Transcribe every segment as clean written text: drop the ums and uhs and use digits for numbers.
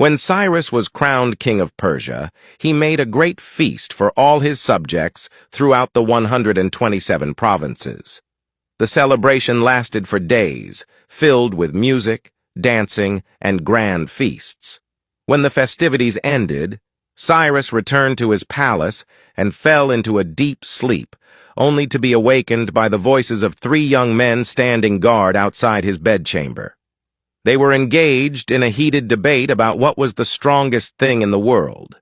When Cyrus was crowned king of Persia, he made a great feast for all his subjects throughout the 127 provinces. The celebration lasted for days, filled with music, dancing, and grand feasts. When the festivities ended, Cyrus returned to his palace and fell into a deep sleep, only to be awakened by the voices of 3 young men standing guard outside his bedchamber. They were engaged in a heated debate about what was the strongest thing in the world.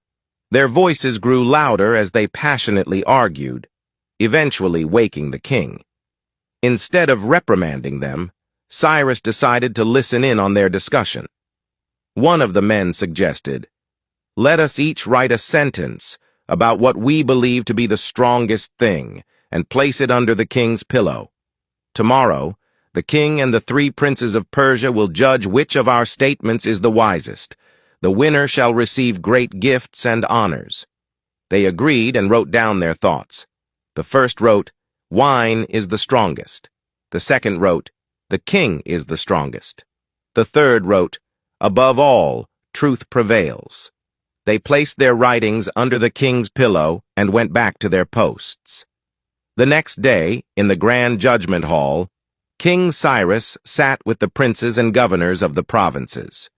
Their voices grew louder as they passionately argued, eventually waking the king. Instead of reprimanding them, Cyrus decided to listen in on their discussion. One of the men suggested, "Let us each write a sentence about what we believe to be the strongest thing and place it under the king's pillow. Tomorrow, the king and the 3 princes of Persia will judge which of our statements is the wisest. The winner shall receive great gifts and honors." They agreed and wrote down their thoughts. The first wrote, "Wine is the strongest." The second wrote, "The king is the strongest." The third wrote, "Above all, truth prevails." They placed their writings under the king's pillow and went back to their posts. The next day, in the grand judgment hall, King Cyrus sat with the princes and governors of the provinces.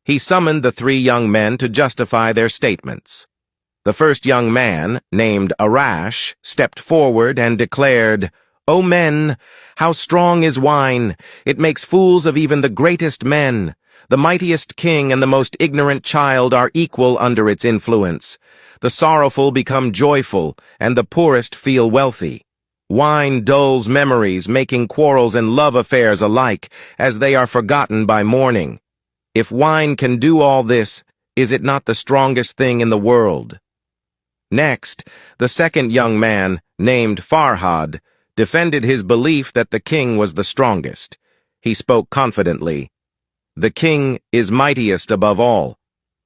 He summoned the 3 young men to justify their statements. The first young man, named Arash, stepped forward and declared, "O men, how strong is wine! It makes fools of even the greatest men. The mightiest king and the most ignorant child are equal under its influence. The sorrowful become joyful, and the poorest feel wealthy. Wine dulls memories, making quarrels and love affairs alike, as they are forgotten by mourning. If wine can do all this, is it not the strongest thing in the world?" Next, the second young man, named Farhad, defended his belief that the king was the strongest. He spoke confidently, "The king is mightiest above all.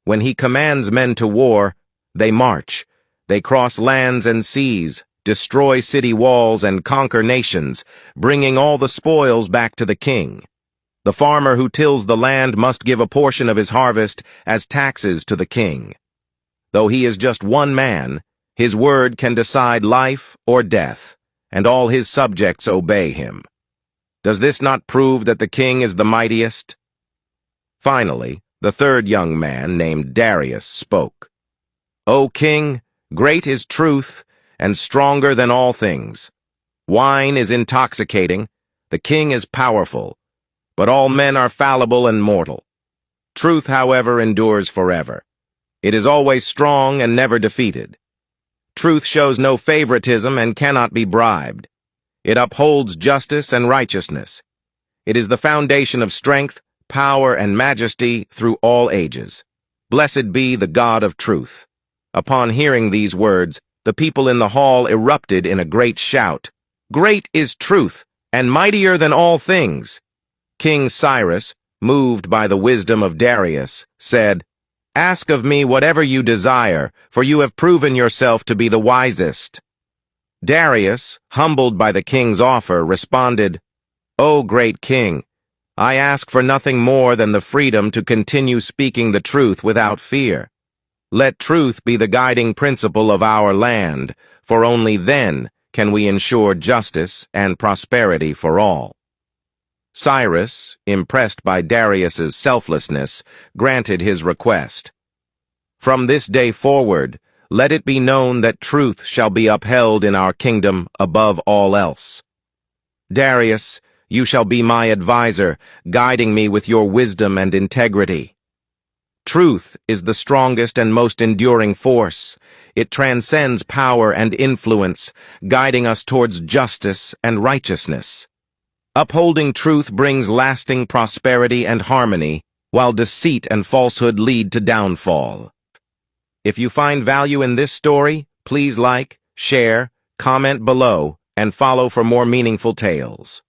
When he commands men to war, they march. They cross lands and seas, destroy city walls, and conquer nations, bringing all the spoils back to the king. The farmer who tills the land must give a portion of his harvest as taxes to the king. Though he is just one man, his word can decide life or death, and all his subjects obey him. Does this not prove that the king is the mightiest?" Finally, the third young man, named Darius, spoke. "O king, great is truth, and stronger than all things. Wine is intoxicating, the king is powerful, but all men are fallible and mortal. Truth, however, endures forever. It is always strong and never defeated. Truth shows no favoritism and cannot be bribed. It upholds justice and righteousness. It is the foundation of strength, power, and majesty through all ages. Blessed be the God of truth." Upon hearing these words, the people in the hall erupted in a great shout. "Great is truth, and mightier than all things." King Cyrus, moved by the wisdom of Darius, said, "Ask of me whatever you desire, for you have proven yourself to be the wisest." Darius, humbled by the king's offer, responded, "O great king, I ask for nothing more than the freedom to continue speaking the truth without fear. Let truth be the guiding principle of our land, for only then can we ensure justice and prosperity for all." Cyrus, impressed by Darius's selflessness, granted his request. "From this day forward, let it be known that truth shall be upheld in our kingdom above all else. Darius, you shall be my advisor, guiding me with your wisdom and integrity. Truth is the strongest and most enduring force. It transcends power and influence, guiding us towards justice and righteousness. Upholding truth brings lasting prosperity and harmony, while deceit and falsehood lead to downfall." If you find value in this story, please like, share, comment below, and follow for more meaningful tales.